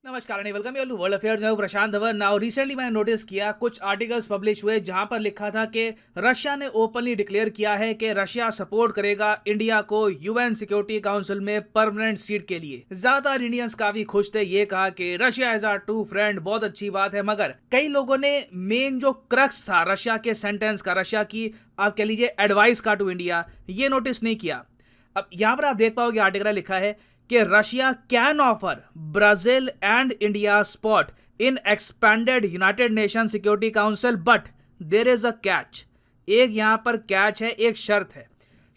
नमस्कार and welcome you world affairs में हूं प्रशांत धवन। नाउ रिसेंटली मैंने नोटिस किया कुछ आर्टिकल्स पब्लिश हुए जहां पर लिखा था कि रशिया ने ओपनली डिक्लेयर किया है कि रशिया सपोर्ट करेगा इंडिया को यूएन सिक्योरिटी काउंसिल में परमानेंट सीट के लिए। ज्यादातर इंडियंस काफी खुश थे, ये कहा कि Russia is our true friend, बहुत अच्छी बात है। मगर कई लोगों ने मेन जो क्रक्स था रशिया के सेंटेंस का, रशिया की आप कह लीजिए एडवाइस का टू इंडिया, ये नोटिस नहीं किया। अब यहां पर आप देख पाओगे आर्टिकल लिखा है कि Russia can offer Brazil and India spot in expanded United Nation Security Council but there is a catch. एक यहां पर कैच है, एक शर्त है।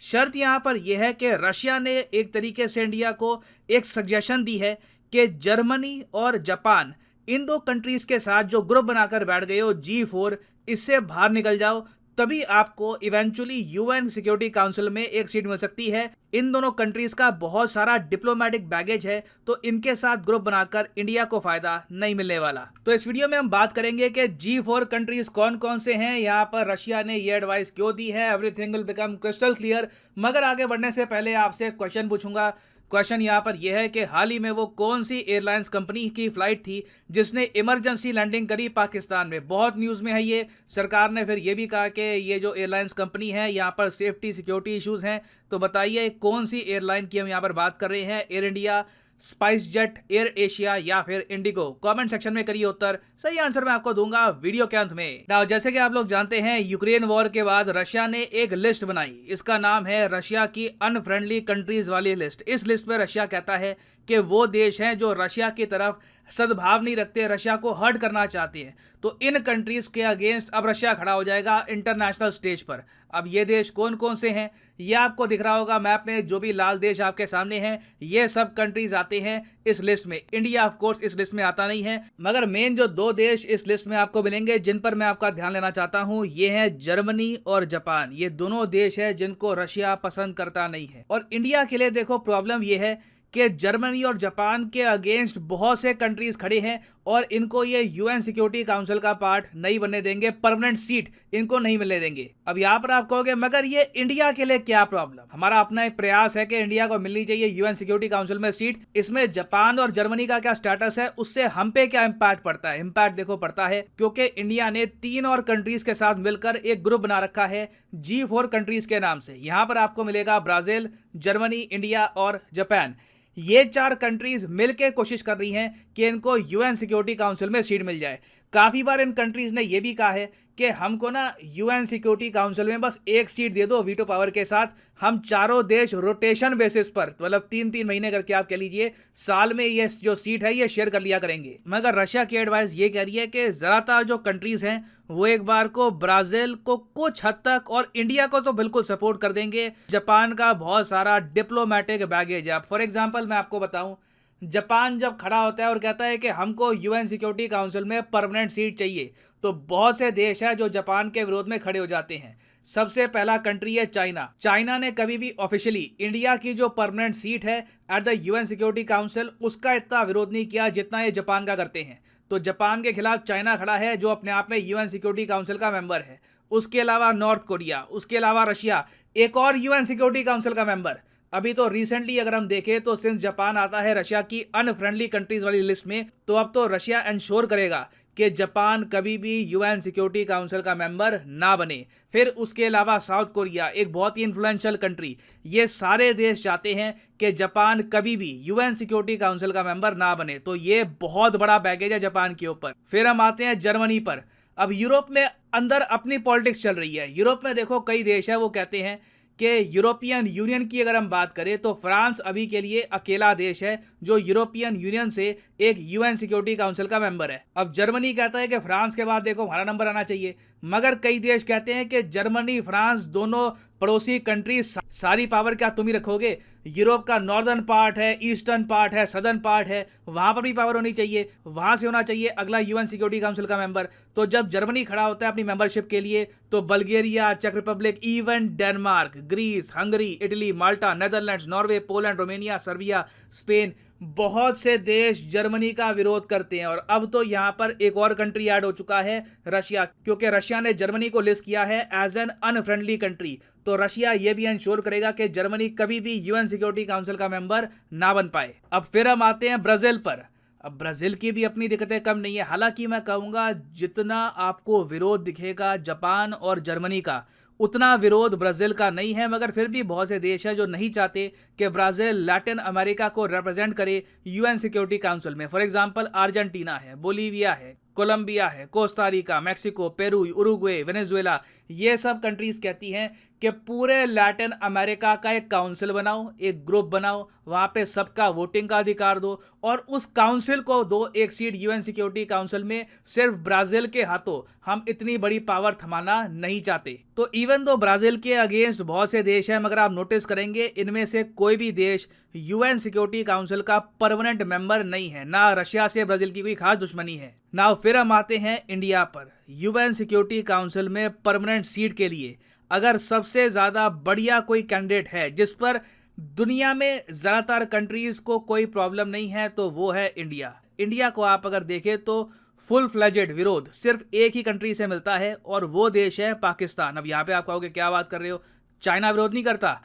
शर्त यहां पर यह है कि रशिया ने एक तरीके से इंडिया को एक सजेशन दी है कि जर्मनी और जापान, इन दो कंट्रीज के साथ जो ग्रुप बनाकर बैठ गए हो G4, इससे बाहर निकल जाओ, तभी आपको इवेंचुअली यूएन सिक्योरिटी काउंसिल में एक सीट मिल सकती है। इन दोनों कंट्रीज का बहुत सारा डिप्लोमेटिक बैगेज है, तो इनके साथ ग्रुप बनाकर इंडिया को फायदा नहीं मिलने वाला। तो इस वीडियो में हम बात करेंगे कि G4 कंट्रीज कौन कौन से हैं, यहाँ पर रशिया ने ये एडवाइस क्यों दी है। Everything will become crystal clear. मगर आगे बढ़ने से पहले आपसे क्वेश्चन पूछूंगा। क्वेश्चन यहाँ पर यह है कि हाल ही में वो कौन सी एयरलाइंस कंपनी की फ्लाइट थी जिसने इमरजेंसी लैंडिंग करी पाकिस्तान में। बहुत न्यूज़ में है ये। सरकार ने फिर ये भी कहा कि ये जो एयरलाइंस कंपनी है यहाँ पर सेफ्टी सिक्योरिटी इश्यूज हैं। तो बताइए कौन सी एयरलाइन की हम यहाँ पर बात कर रहे हैं, air India, spice jet, air Asia या फिर इंडिगो। कमेंट सेक्शन में करिए उत्तर, सही आंसर मैं आपको दूंगा वीडियो के अंत में। नाउ जैसे कि आप लोग जानते हैं, यूक्रेन वॉर के बाद रशिया ने एक लिस्ट बनाई, इसका नाम है रशिया की अनफ्रेंडली कंट्रीज वाली लिस्ट। इस लिस्ट में रशिया कहता है कि वो देश हैं जो रशिया की तरफ सद्भाव नहीं रखते, रशिया को हर्ट करना चाहते हैं। तो इन कंट्रीज के अगेंस्ट अब रशिया खड़ा हो जाएगा इंटरनेशनल स्टेज पर। अब ये देश कौन कौन से हैं ये आपको दिख रहा होगा मैप में, जो भी लाल देश आपके सामने हैं ये सब कंट्रीज आते हैं इस लिस्ट में। इंडिया ऑफ कोर्स इस लिस्ट में आता नहीं है, मगर मेन जो दो देश इस लिस्ट में आपको मिलेंगे जिन पर मैं आपका ध्यान लेना चाहता हूं, ये है जर्मनी और जापान। ये दोनों देश है जिनको रशिया पसंद करता नहीं है। और इंडिया के लिए देखो प्रॉब्लम ये है कि जर्मनी और जापान के अगेंस्ट बहुत से कंट्रीज खड़े हैं और इनको ये यूएन सिक्योरिटी काउंसिल का पार्ट नहीं बनने देंगे, परमानेंट सीट इनको नहीं मिलने देंगे। अब यहाँ पर आप कहोगे मगर ये इंडिया के लिए क्या प्रॉब्लम। हमारा अपना एक प्रयास है कि इंडिया को मिलनी चाहिए यूएन सिक्योरिटी काउंसिल में सीट। इसमें जापान और जर्मनी का क्या स्टेटस है, उससे हम पे क्या इम्पैक्ट पड़ता है। इम्पैक्ट देखो पड़ता है क्योंकि इंडिया ने 3 और कंट्रीज के साथ मिलकर एक ग्रुप बना रखा है G4 कंट्रीज के नाम से। यहाँ पर आपको मिलेगा ब्राजील, जर्मनी, इंडिया और जापान। ये 4 कंट्रीज मिलकर कोशिश कर रही हैं कि इनको यूएन सिक्योरिटी काउंसिल में सीट मिल जाए। काफी बार इन कंट्रीज ने यह भी कहा है कि हमको ना यूएन सिक्योरिटी काउंसिल में बस एक सीट दे दो वीटो पावर के साथ, हम चारों देश रोटेशन बेसिस पर, मतलब 3-3 महीने करके आप कह लीजिए, साल में ये जो सीट है ये शेयर कर लिया करेंगे। मगर रशिया की एडवाइस ये कह रही है कि ज्यादातर जो कंट्रीज हैं वो एक बार को ब्राजील को कुछ हद तक और इंडिया को तो बिल्कुल सपोर्ट कर देंगे। जापान का बहुत सारा डिप्लोमेटिक बैगेज है। फॉर एग्जाम्पल मैं आपको बताऊं, जापान जब खड़ा होता है और कहता है कि हमको यूएन सिक्योरिटी काउंसिल में परमानेंट सीट चाहिए, तो बहुत से देश हैं जो जापान के विरोध में खड़े हो जाते हैं। सबसे पहला कंट्री है चाइना। चाइना ने कभी भी ऑफिशियली इंडिया की जो परमानेंट सीट है at the UN security council उसका इतना विरोध नहीं किया जितना ये जापान का करते हैं। तो जापान के खिलाफ चाइना खड़ा है जो अपने आप में यूएन सिक्योरिटी काउंसिल का मेंबर है। उसके अलावा नॉर्थ कोरिया, उसके अलावा रशिया, एक और यूएन सिक्योरिटी काउंसिल का मेंबर। अभी तो रिसेंटली अगर हम देखें तो सिंस जापान आता है रशिया की अनफ्रेंडली कंट्रीज वाली लिस्ट में, तो अब तो रशिया इंश्योर करेगा कि जापान कभी भी यूएन सिक्योरिटी काउंसिल का मेंबर ना बने। फिर उसके अलावा साउथ कोरिया, एक बहुत ही इन्फ्लुएंशियल कंट्री, ये सारे देश चाहते हैं कि जापान कभी भी यूएन सिक्योरिटी काउंसिल का मेंबर ना बने। तो ये बहुत बड़ा बैगेज है जापान के ऊपर। फिर हम आते हैं जर्मनी पर। अब यूरोप में अंदर अपनी पॉलिटिक्स चल रही है। यूरोप में देखो कई देश है वो कहते हैं कि यूरोपियन यूनियन की अगर हम बात करें तो फ्रांस अभी के लिए अकेला देश है जो यूरोपियन यूनियन से एक यूएन सिक्योरिटी काउंसिल का मेंबर है। अब जर्मनी कहता है कि फ्रांस के बाद देखो हमारा नंबर आना चाहिए, मगर कई देश कहते हैं कि जर्मनी फ्रांस दोनों पड़ोसी कंट्री सारी पावर क्या तुम ही रखोगे। यूरोप का नॉर्दर्न पार्ट है, ईस्टर्न पार्ट है, सदर्न पार्ट है, वहां पर भी पावर होनी चाहिए, वहां से होना चाहिए अगला यूएन सिक्योरिटी काउंसिल का मेंबर। तो जब जर्मनी खड़ा होता है अपनी मेंबरशिप के लिए, तो बल्गेरिया, चेक Republic, even Denmark, Greece, Hungary, Italy, Malta, Netherlands, Norway, Poland, Romania, Serbia, Spain, बहुत से देश जर्मनी का विरोध करते हैं। और अब तो यहां पर एक और कंट्री ऐड हो चुका है, रशिया, क्योंकि रशिया ने जर्मनी को लिस्ट किया है एज एन अनफ्रेंडली कंट्री। तो रशिया यह भी इंश्योर करेगा कि जर्मनी कभी भी यूएन सिक्योरिटी काउंसिल का मेंबर ना बन पाए। अब फिर हम आते हैं ब्राजील पर। अब ब्राज़ील की भी अपनी दिक्कतें कम नहीं है। हालाँकि मैं कहूँगा जितना आपको विरोध दिखेगा जापान और जर्मनी का, उतना विरोध ब्राज़ील का नहीं है, मगर फिर भी बहुत से देश हैं जो नहीं चाहते कि ब्राज़ील लैटिन अमेरिका को रिप्रेज़ेंट करे यूएन सिक्योरिटी काउंसिल में। फॉर एग्ज़ाम्पल अर्जेंटीना है, बोलिविया है, कोलंबिया है, Costa Rica, Mexico, Peru, Uruguay, Venezuela, ये सब कंट्रीज़ कहती हैं कि पूरे लैटिन अमेरिका का एक काउंसिल बनाओ, एक ग्रुप बनाओ, वहाँ पे सबका वोटिंग का अधिकार दो और उस काउंसिल को दो एक सीट यूएन सिक्योरिटी काउंसिल में। सिर्फ ब्राज़ील के हाथों हम इतनी बड़ी पावर थमाना नहीं चाहते। तो इवन दो ब्राज़ील के अगेंस्ट बहुत से देश हैं, मगर आप नोटिस करेंगे इनमें से कोई भी देश यूएन सिक्योरिटी काउंसिल का परमानेंट मेंबर नहीं है। ना रशिया से ब्राज़ील की कोई खास दुश्मनी है। नाउ फिर हम आते हैं इंडिया पर। यूएन सिक्योरिटी काउंसिल में परमानेंट सीट के लिए अगर सबसे ज़्यादा बढ़िया कोई कैंडिडेट है जिस पर दुनिया में ज़्यादातर कंट्रीज़ को कोई प्रॉब्लम नहीं है, तो वो है इंडिया। इंडिया को आप अगर देखें तो फुल फ्लेजेड विरोध सिर्फ एक ही कंट्री से मिलता है और वो देश है पाकिस्तान। अब यहाँ पे आप कहोगे क्या बात कर रहे हो, चाइना विरोध नहीं करता?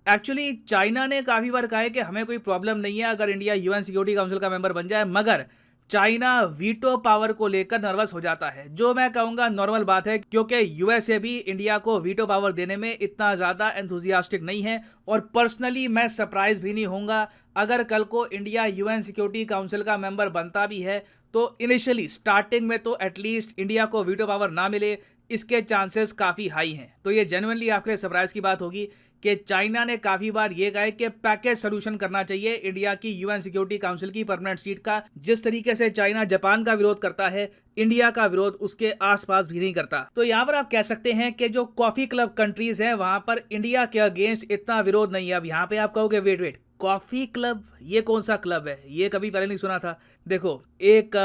एक्चुअली चाइना ने काफ़ी बार कहा है कि हमें कोई प्रॉब्लम नहीं है अगर इंडिया यूएन सिक्योरिटी काउंसिल का मेंबर बन जाए, मगर चाइना वीटो पावर को लेकर नर्वस हो जाता है, जो मैं कहूँगा नॉर्मल बात है, क्योंकि यूएसए भी इंडिया को वीटो पावर देने में इतना ज़्यादा एंथुजियास्टिक नहीं है। और पर्सनली मैं सरप्राइज भी नहीं होऊंगा अगर कल को इंडिया यूएन सिक्योरिटी काउंसिल का मेंबर बनता भी है तो इनिशियली स्टार्टिंग में तो एटलीस्ट इंडिया को वीटो पावर ना मिले, इसके चांसेस काफ़ी हाई हैं। तो ये जेन्युइनली आपके लिए सरप्राइज की बात होगी कि चाइना ने काफ़ी बार ये कहा है कि पैकेज सोल्यूशन करना चाहिए इंडिया की यूएन सिक्योरिटी काउंसिल की परमानेंट सीट का। जिस तरीके से चाइना जापान का विरोध करता है, इंडिया का विरोध उसके आसपास भी नहीं करता। तो यहाँ पर आप कह सकते हैं कि जो कॉफ़ी क्लब कंट्रीज हैं वहाँ पर इंडिया के अगेंस्ट इतना विरोध नहीं है। अब यहाँ पे आप कहोगे वेट कॉफ़ी क्लब, ये कौन सा क्लब है? ये कभी पहले नहीं सुना था। देखो, एक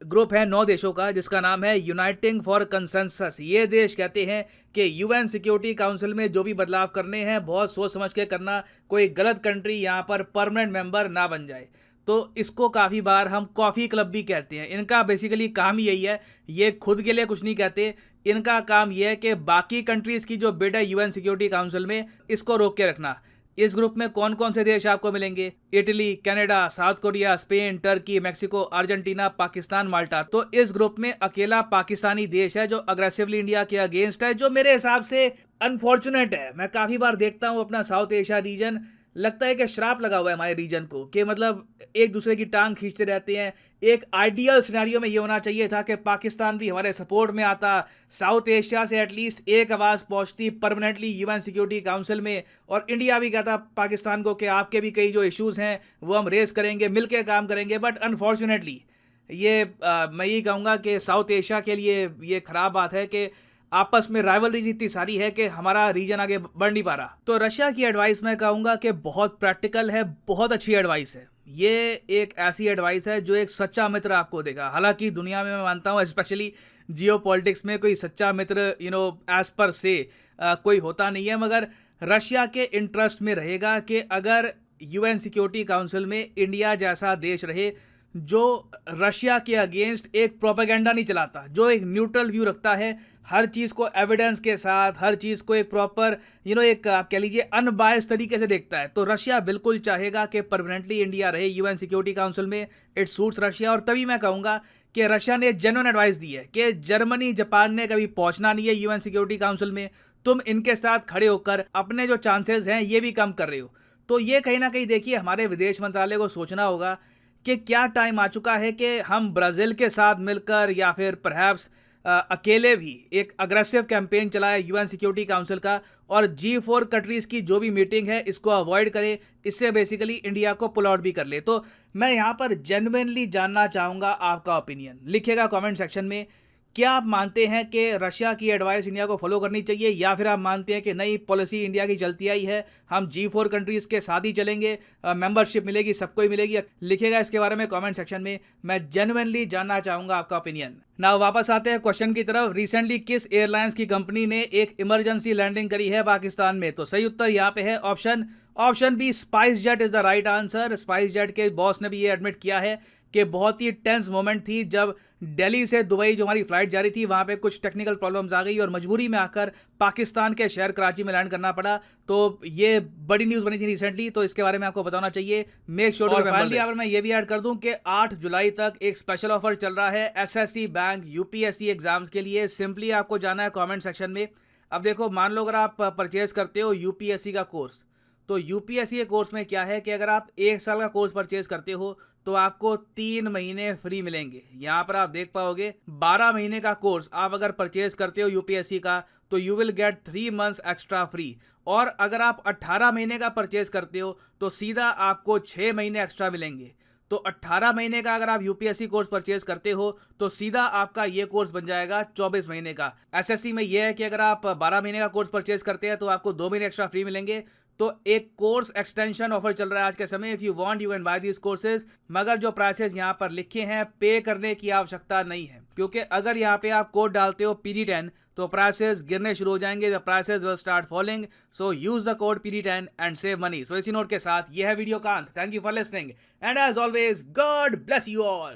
ग्रुप है 9 देशों का जिसका नाम है यूनाइटिंग फॉर कंसेंसस। ये देश कहते हैं कि यूएन सिक्योरिटी काउंसिल में जो भी बदलाव करने हैं बहुत सोच समझ के करना, कोई गलत कंट्री यहाँ पर परमानेंट मेंबर ना बन जाए। तो इसको काफ़ी बार हम कॉफ़ी क्लब भी कहते हैं। इनका बेसिकली काम ही यही है, ये खुद के लिए कुछ नहीं कहते। इनका काम यह है कि बाकी कंट्रीज़ की जो बिड है यूएन सिक्योरिटी काउंसिल में, इसको रोक के रखना। इस ग्रुप में कौन कौन से देश आपको मिलेंगे? Italy, Canada, South Korea, Spain, Turkey, Mexico, Argentina, Pakistan, Malta. तो इस ग्रुप में अकेला पाकिस्तानी देश है जो अग्रेसिवली इंडिया के अगेंस्ट है, जो मेरे हिसाब से अनफॉर्चुनेट है। मैं काफ़ी बार देखता हूँ अपना साउथ एशिया रीजन, लगता है कि श्राप लगा हुआ है हमारे रीजन को, कि मतलब एक दूसरे की टांग खींचते रहते हैं। एक आइडियल सिनेरियो में ये होना चाहिए था कि पाकिस्तान भी हमारे सपोर्ट में आता, साउथ एशिया से एटलीस्ट एक आवाज़ पहुंचती परमानेंटली यूएन सिक्योरिटी काउंसिल में, और इंडिया भी कहता पाकिस्तान को कि आपके भी कई जो इश्यूज़ हैं वो हम रेस करेंगे, मिलकर काम करेंगे। बट अनफॉर्चुनेटली ये मैं यही कहूँगा कि साउथ एशिया के लिए ये ख़राब बात है कि आपस में राइवलरीज इतनी सारी है कि हमारा रीजन आगे बढ़ नहीं पा रहा। तो रशिया की एडवाइस मैं कहूँगा कि बहुत प्रैक्टिकल है, बहुत अच्छी एडवाइस है। ये एक ऐसी एडवाइस है जो एक सच्चा मित्र आपको देगा। हालांकि दुनिया में मैं मानता हूँ स्पेशली जियोपॉलिटिक्स में कोई सच्चा मित्र एज पर से कोई होता नहीं है, मगर रशिया के इंटरेस्ट में रहेगा कि अगर यूएन सिक्योरिटी काउंसिल में इंडिया जैसा देश रहे जो रशिया के अगेंस्ट एक प्रोपेगेंडा नहीं चलाता, जो एक न्यूट्रल व्यू रखता है, हर चीज़ को एविडेंस के साथ, हर चीज़ को एक प्रॉपर एक आप कह लीजिए अनबायस तरीके से देखता है। तो रशिया बिल्कुल चाहेगा कि परमानेंटली इंडिया रहे यूएन सिक्योरिटी काउंसिल में। It suits Russia. और तभी मैं कहूँगा कि रशिया ने जेन्युइन एडवाइस दी है कि जर्मनी, जापान ने कभी पहुँचना नहीं है यूएन सिक्योरिटी काउंसिल में, तुम इनके साथ खड़े होकर अपने जो चांसेस हैं ये भी कम कर रहे हो। तो ये कहीं ना कहीं देखिए हमारे विदेश मंत्रालय को सोचना होगा कि क्या टाइम आ चुका है कि हम ब्राज़ील के साथ मिलकर या फिर परहैप्स अकेले भी एक अग्रेसिव कैंपेन चलाए यूएन सिक्योरिटी काउंसिल का, और G4 कंट्रीज़ की जो भी मीटिंग है इसको अवॉइड करे, इससे बेसिकली इंडिया को पुल आउट भी कर ले। तो मैं यहाँ पर जेन्युइनली जानना चाहूँगा आपका ओपिनियन, लिखिएगा कमेंट सेक्शन में। क्या आप मानते हैं कि रशिया की एडवाइस इंडिया को फॉलो करनी चाहिए, या फिर आप मानते हैं कि नई पॉलिसी इंडिया की चलती आई है, हम G4 कंट्रीज़ के साथ ही चलेंगे, मेंबरशिप मिलेगी, सबको ही मिलेगी? लिखिएगा इसके बारे में कमेंट सेक्शन में। मैं जेन्युइनली जानना चाहूँगा आपका ओपिनियन। ना वापस आते हैं क्वेश्चन की तरफ। रिसेंटली किस एयरलाइंस की कंपनी ने एक इमरजेंसी लैंडिंग करी है पाकिस्तान में? तो सही उत्तर यहाँ पे है option B, SpiceJet is the right answer. SpiceJet के बॉस ने भी ये एडमिट किया है कि बहुत ही टेंस मोमेंट थी जब दिल्ली से दुबई जो हमारी फ्लाइट जा रही थी वहाँ पे कुछ टेक्निकल प्रॉब्लम्स आ गई और मजबूरी में आकर पाकिस्तान के शहर कराची में लैंड करना पड़ा। तो ये बड़ी न्यूज़ बनी थी रिसेंटली, तो इसके बारे में आपको बताना चाहिए। मेक श्योर टू फाइनली अगर मैं ये भी ऐड कर दूं कि 8 जुलाई तक एक स्पेशल ऑफर चल रहा है एसएससी बैंक यूपीएससी एग्जाम्स के लिए। सिंपली आपको जाना है कॉमेंट सेक्शन में। अब देखो, मान लो अगर आप परचेज करते हो यूपीएससी का कोर्स, तो यूपीएससी के कोर्स में क्या है कि अगर आप 1 साल का कोर्स परचेज करते हो तो आपको 3 महीने फ्री मिलेंगे। यहाँ पर आप देख पाओगे 12 महीने का कोर्स आप अगर परचेज करते हो यूपीएससी का तो you will get 3 months extra free. और अगर आप 18 महीने का परचेज करते हो तो सीधा आपको 6 महीने एक्स्ट्रा मिलेंगे। तो 18 महीने का अगर आप यूपीएससी कोर्स परचेज करते हो तो सीधा आपका ये कोर्स बन जाएगा 24 महीने का। एसएससी में यह है कि अगर आप 12 महीने का कोर्स परचेज करते हैं तो आपको 2 महीने एक्स्ट्रा फ्री मिलेंगे। तो एक कोर्स एक्सटेंशन ऑफर चल रहा है आज के समय। If you want you can by this courses, मगर जो प्राइसेस यहाँ पर लिखे हैं पे करने की आवश्यकता नहीं है, क्योंकि अगर यहाँ पे आप कोड डालते हो PD10 तो प्राइसेस गिरने शुरू हो जाएंगे। The prices will start falling, so use the code PD10 and save money. सो इसी नोट के साथ यह है वीडियो का अंत। Thank you for listening and as always God bless you all.